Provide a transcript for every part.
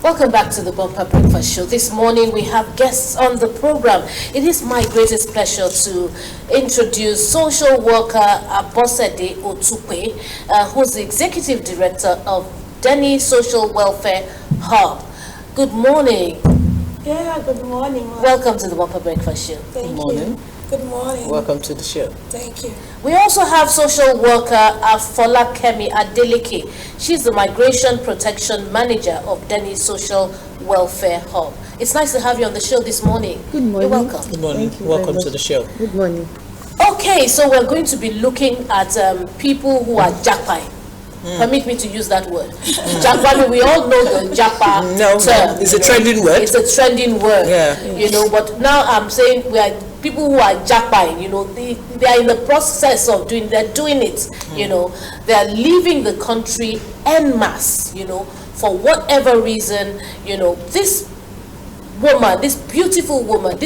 Welcome back to the Bumper Breakfast Show. This morning we have guests on the program. It is my greatest pleasure to introduce social worker Abosede Otupe, who's the executive director of Denny Social Welfare Hub. Good morning. Yeah, good morning. Welcome to the Bumper Breakfast Show. Thank Good morning. you. Good morning. Welcome to the show. Thank you. We also have social worker Afolakemi Adeleke. She's the Migration Protection Manager of Denny Social Welfare Hub. It's nice to have you on the show this morning. Good morning. You're welcome. Good morning. Thank you Welcome very to the show. Good morning. Okay, so we're going to be looking at people who are Japa. Permit me to use that word. Japa, we all know the Japa term. It's a trending word. It's a trending word. Yeah. You know, but now I'm saying we are people who are Japa, you know, they are in the process of they're doing it, you know, they're leaving the country en masse, you know, for whatever reason, you know, this woman, these beautiful women,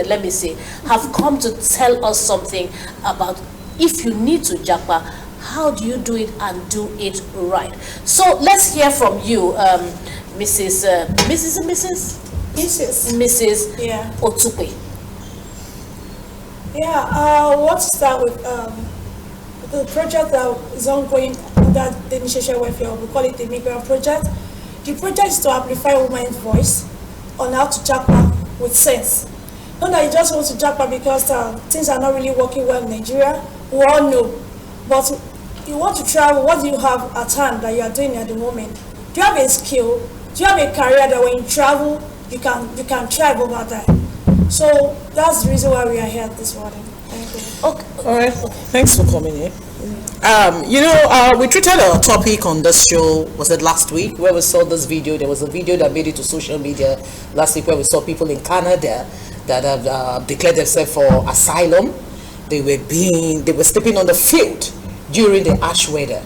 let me say, have come to tell us something about if you need to Japa, how do you do it and do it right? So let's hear from you, Mrs. Yeah. Otupe. Yeah, I want to start with the project that is ongoing under the Social Welfare. We call it the Migrant Project. The project is to amplify women's voice on how to Japa with sense. Not that you just want to Japa because things are not really working well in Nigeria. We all know. But you want to travel, what do you have at hand that you are doing at the moment? Do you have a skill? Do you have a career that when you travel, you can thrive over there? So that's the reason why we are here this morning. Thank you. Okay. All right. Thanks for coming in. We treated a topic on this show, was it last week, where we saw this video. There was a video that made it to social media last week where we saw people in Canada that have declared themselves for asylum. They were sleeping on the field during the harsh weather.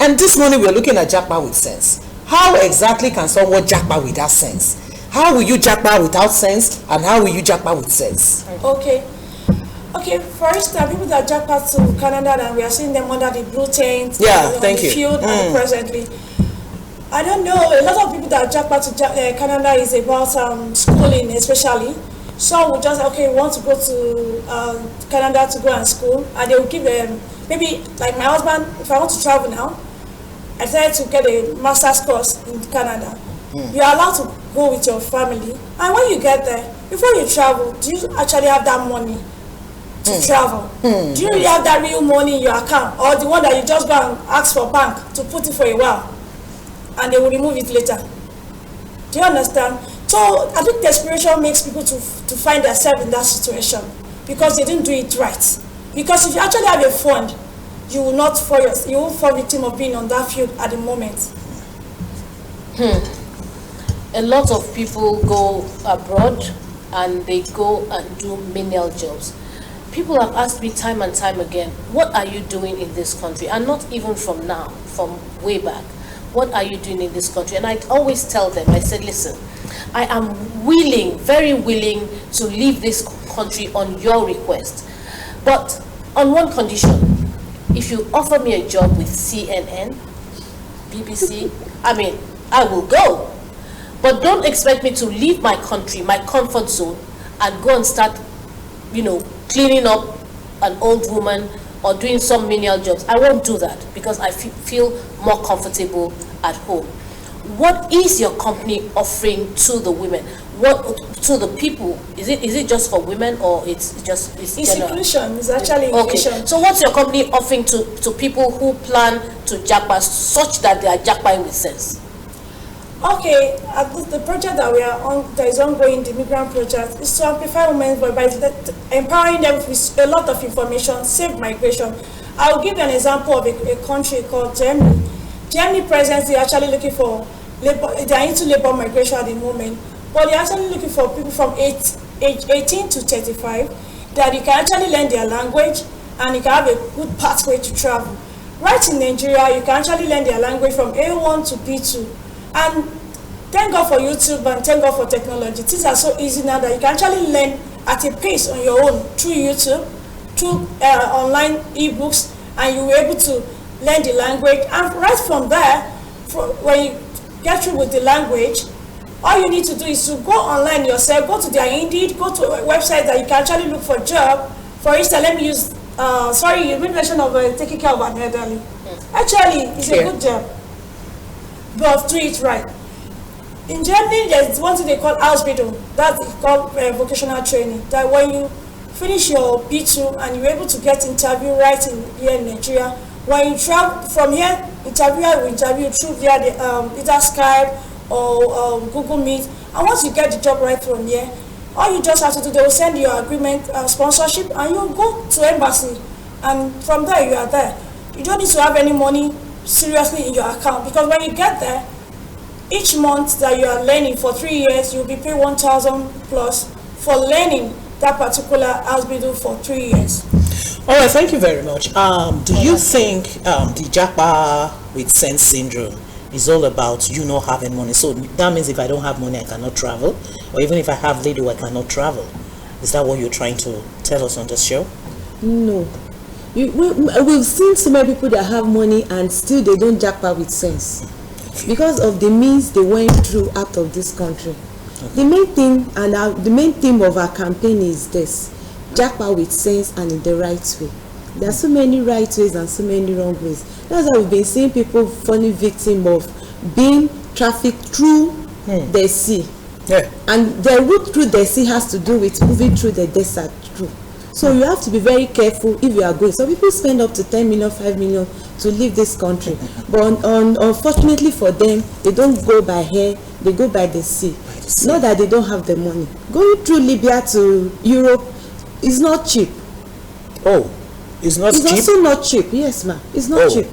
And this morning we're looking at Japa with sense. How exactly can someone Japa with that sense? How will you Japa without sense, and how will you Japa with sense? Okay, for instance, people that Japa to Canada and we are seeing them under the blue tent, thank you. Field presently. I don't know, a lot of people that Japa to Canada is about schooling especially. Some will just we want to go to Canada to go and school, and they will give them, maybe like my husband, if I want to travel now, I decided to get a master's course in Canada. You are allowed to go with your family, and when you get there, before you travel, do you actually have that money to travel? Do you really have that real money in your account, or the one that you just go and ask for bank to put it for a while and they will remove it later? Do you understand? So I think desperation makes people to find themselves in that situation because they didn't do it right. Because if you actually have a fund, you will not you won't fall victim of being on that field at the moment. A lot of people go abroad and they go and do menial jobs. People have asked me time and time again, what are you doing in this country? And not even from now, from way back. What are you doing in this country? And I always tell them, I said, listen, I am willing, very willing to leave this country on your request. But on one condition, if you offer me a job with CNN, BBC, I will go. But don't expect me to leave my country, my comfort zone, and go and start, cleaning up an old woman or doing some menial jobs. I won't do that because I feel more comfortable at home. What is your company offering to the women? What to the people? Is it just for women, or it's inclusion? It's actually inclusion. Okay. So what's your company offering to people who plan to Japa such that they are Japaing with sense? Okay, the project that we are on, that is ongoing, the Migrant Project, is to amplify women's voice by empowering them with a lot of information, safe migration. I will give you an example of a country called Germany. Germany presently actually looking for labor. They are into labor migration at the moment, but they are actually looking for people from age 18 to 35 that you can actually learn their language and you can have a good pathway to travel. Right in Nigeria, you can actually learn their language from A1 to B2. And thank God for YouTube and thank God for technology. Things are so easy now that you can actually learn at a pace on your own through YouTube, through online ebooks, and you were able to learn the language. And right from there, when you get through with the language, all you need to do is to go online yourself, go to their Indeed, go to a website that you can actually look for a job. For instance, let me use, sorry, you made mention of taking care of an elderly. Actually, it's a good job, but do it right. In Germany, there's one thing they call Ausbildung, that's called vocational training, that when you finish your B2 and you're able to get interview right here in Nigeria, when you travel from here, interviewer will interview through via the, either Skype or Google Meet, and once you get the job right from here, all you just have to do, they will send you your agreement, sponsorship, and you go to embassy, and from there you are there. You don't need to have any money seriously in your account, because when you get there, each month that you are learning for 3 years, you'll be paid 1,000 plus for learning that particular Ausbildung for 3 years. All right, thank you very much. Do you think the Japa with sense syndrome is all about you not having money? So that means if I don't have money, I cannot travel, or even if I have little, I cannot travel. Is that what you're trying to tell us on this show? No. We've seen so many people that have money and still they don't Japa with sense because of the means they went through out of this country. The main thing and the main theme of our campaign is this: Japa with sense and in the right way. There are so many right ways and so many wrong ways. That's why we've been seeing people falling victim of being trafficked through the sea. And the route through the sea has to do with moving through the desert through. So you have to be very careful if you are going. So people spend up to 10 million, 5 million to leave this country. But unfortunately for them, they don't go by air, they go by the sea. Not that they don't have the money. Going through Libya to Europe is not cheap. Oh, it's not cheap? It's also not cheap, yes ma'am. It's not cheap.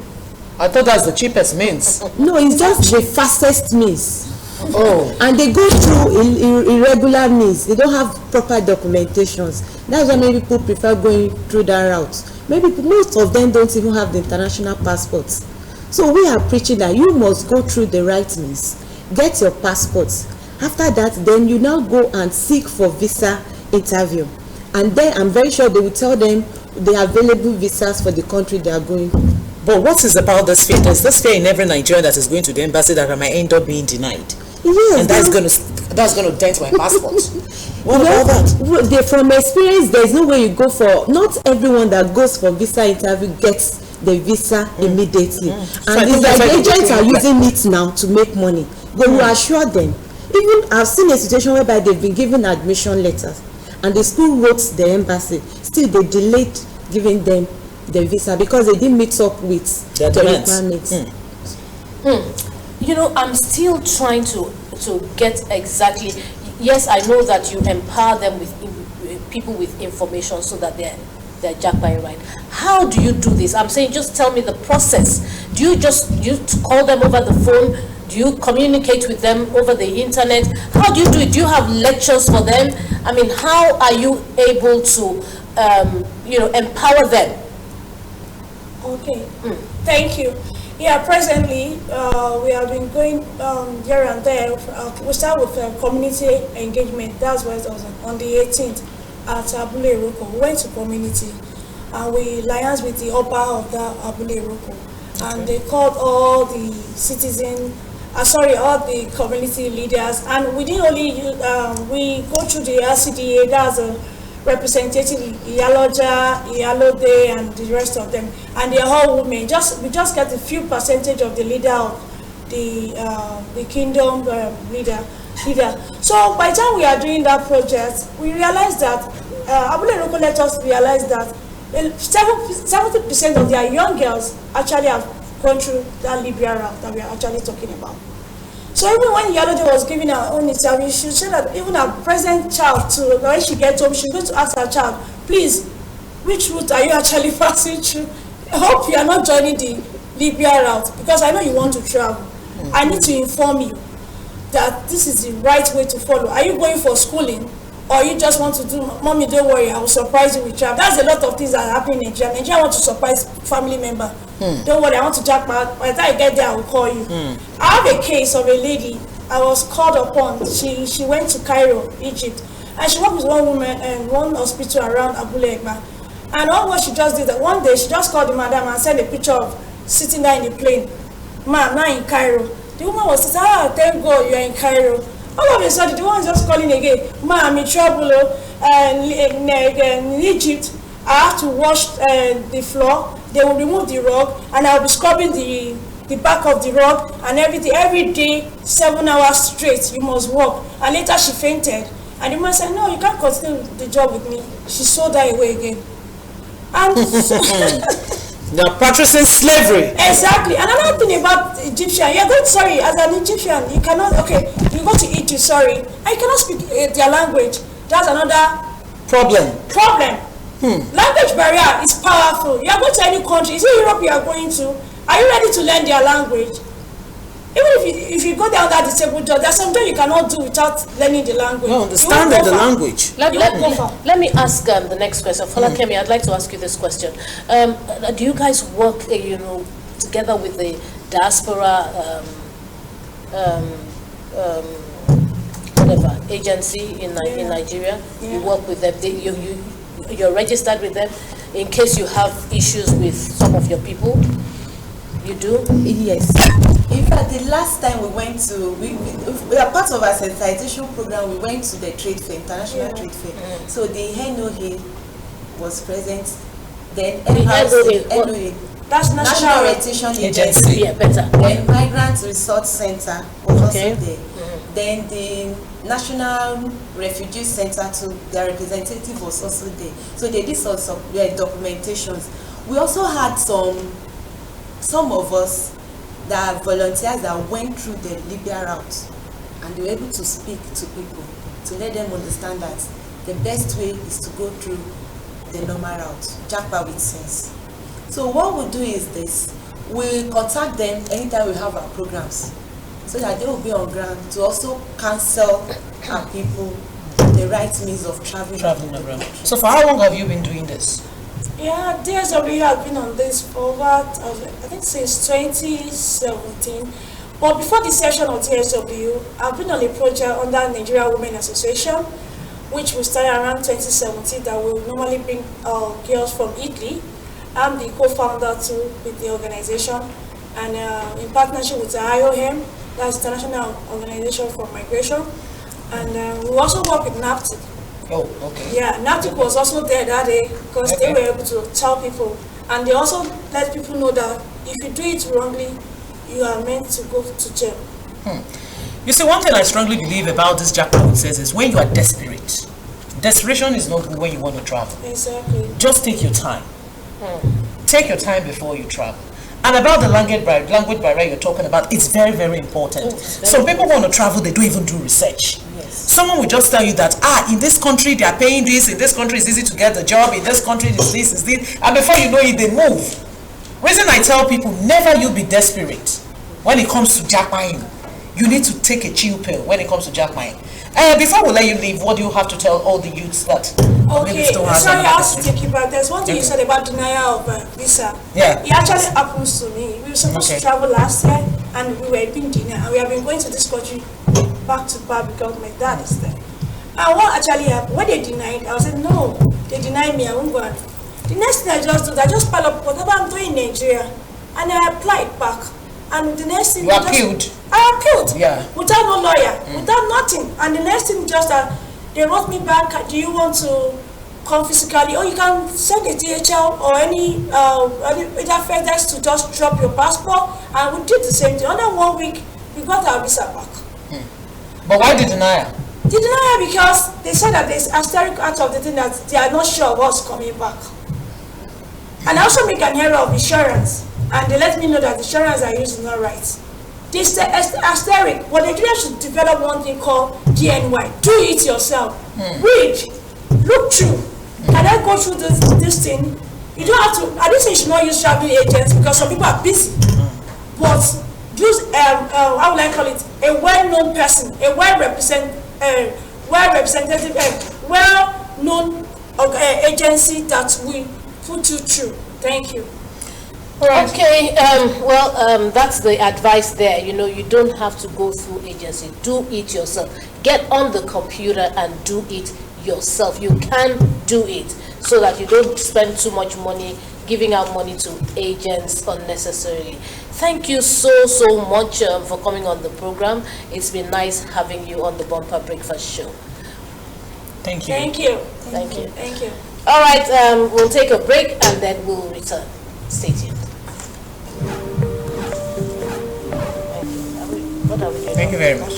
I thought that's the cheapest means. No, it's just the fastest means. Oh. And they go through irregular means. They don't have proper documentations. That's why many people prefer going through that route. Maybe most of them don't even have the international passports. So we are preaching that you must go through the right means. Get your passports. After that, then you now go and seek for visa interview. And then I'm very sure they will tell them the available visas for the country they are going to. But what is about this fear? There's this fear in every Nigerian that is going to the embassy that I might end up being denied. Yes, and that's going to dent my passport. What about that? From experience, there's no way you go for. Not everyone that goes for visa interview gets the visa immediately. And So it's like the agents are using it now to make money. They will assure them. Even I've seen a situation whereby they've been given admission letters, and the school wrote the embassy. Still, they delayed giving them the visa because they didn't meet up with the requirements. You know, I'm still trying to get exactly. Yes, I know that you empower them with people with information so that they're Japa right. How do you do this? I'm saying just tell me the process. Do you call them over the phone? Do you communicate with them over the internet? How do you do it? Do you have lectures for them? I mean, how are you able to empower them? Okay, thank you. Yeah, presently we have been going here and there. We start with community engagement. That's where it was on the 18th at Abule Roko. We went to community and we liaised with the upper of the Abule Roko, and they called all the citizens. All the community leaders, and we didn't only we go through the LCDA. That's a representative Iyaloja, Iyalode, and the rest of them, and they're all women. We just get a few percentage of the leader of the kingdom leader. So by the time we are doing that project, we realized that Abule Roko let us realize that 70% of their young girls actually have gone through that Libya route that we are actually talking about. So even when Iyalode was giving her own interview, she said that even her present child too, when she gets home, she's going to ask her child, please, which route are you actually passing through? I hope you are not joining the Libya route, because I know you want to travel. I need to inform you that this is the right way to follow. Are you going for schooling, or you just want to do, mommy, don't worry, I will surprise you with travel? That's a lot of things that happen in Nigeria. Nigeria want to surprise family member. Don't worry, I want to Japa. By the time I get there, I will call you. I have a case of a lady I was called upon. She went to Cairo, Egypt, and she worked with one woman and one hospital around Abule Egba. And all what she just did, that one day she just called the madam and sent a picture of sitting there in the plane. Ma'am, now in Cairo. The woman was saying, thank God you're in Cairo. All of a sudden, the one is just calling again, ma, I'm in trouble, in Egypt, I have to wash the floor, they will remove the rug, and I'll be scrubbing the back of the rug, and everything, every day, 7 hours straight, you must work. And later she fainted, and the man said, no, you can't continue the job with me. She sold her away again. And They're practicing slavery. Exactly. And another thing about Egyptian, you're going, sorry, as an Egyptian, you cannot, okay, you go to Egypt, sorry, and you cannot speak their language. That's another Problem. Language barrier is powerful. You are going to any country, is it Europe you are going to? Are you ready to learn their language? Even if you go down that disabled job, there's some job you cannot do without learning the language. No, understanding the language. Let me ask the next question. Folakemi, I'd like to ask you this question. Do you guys work, together with the diaspora whatever agency in Nigeria? Yeah. You work with them. You're registered with them in case you have issues with some of your people. You do? Yes. In fact, the last time we went to, we are part of our sensitization program. We went to the trade fair, international trade fair. So the NOA was present. Then NOA, that's National Orientation Agency. Yeah, better. Then Migrant Resource Center was also there. Then the National Refugee Center, too, their representative was also there. So they did some their documentations. We also had some of us that are volunteers that went through the Libya route, and they were able to speak to people to let them understand that the best way is to go through the normal route, Japa with sense. So what we'll do is this: we'll contact them anytime we have our programs, so that they will be on ground to also counsel our people the right means of traveling around. So for how long have you been doing this? Yeah, DSW has been on this for over, I think since 2017. But before the session of DSW, I've been on a project under Nigeria Women Association, which we started around 2017, that will normally bring girls from Italy. I'm the co-founder too with the organization, and in partnership with the IOM, that's International Organization for Migration, and we also work with NAPTIC. Oh, okay. Yeah, NAPTIC was also there that day because they were able to tell people, and they also let people know that if you do it wrongly, you are meant to go to jail. You see, one thing I strongly believe about this Japa says is when you are desperate. Desperation is not good when you want to travel. Exactly. Just take your time. Take your time before you travel. And about the language barrier you're talking about, it's very, very important. Some people want to travel, they don't even do research. Someone will just tell you that, in this country they are paying this, in this country it's easy to get the job, in this country it's this, it's this, and before you know it, they move. Reason I tell people, never you be desperate when it comes to jackpine. You need to take a chill pill when it comes to jackpine. Before we let you leave, what do you have to tell all the youths that maybe still have? Sorry, I have to take you back. There's one thing you said about denial of visa. Yeah. It actually happens to me. We were supposed to travel last year, and we were being denied, and we have been going to this country back to back because my dad is there. And what actually happened, when they denied, I said, no, they denied me, I won't go. The next thing I just pile up whatever I'm doing in Nigeria, and I applied back. And the next thing, you appealed? I appealed. Yeah. Without no lawyer, without nothing. And the next thing just that they wrote me back, do you want to come physically? Or you can send a DHL or any FedEx to just drop your passport. And we did the same thing. Under 1 week, we got our visa back. But why the denial? The denial because they said that there's asterisk out of the thing that they are not sure of what's coming back. And I also make an error of insurance. And they let me know that the insurance I use is not right. This asterisk, but Nigeria should develop one thing called DNY. Do it yourself. Read, look through. Can I go through this thing? You don't have to. I didn't say you should not use travel agents because some people are busy. But use how will I call it? A well-known person, a well-known agency that will put you through. Thank you. Okay, that's the advice there. You don't have to go through agency. Do it yourself. Get on the computer and do it yourself. You can do it so that you don't spend too much money giving out money to agents unnecessarily. Thank you so much for coming on the program. It's been nice having you on the Bumper Breakfast Show. Thank you. Thank you. Thank you. Thank you. All right, we'll take a break and then we'll return. Stay tuned. Thank you. What are we doing? Thank you very much.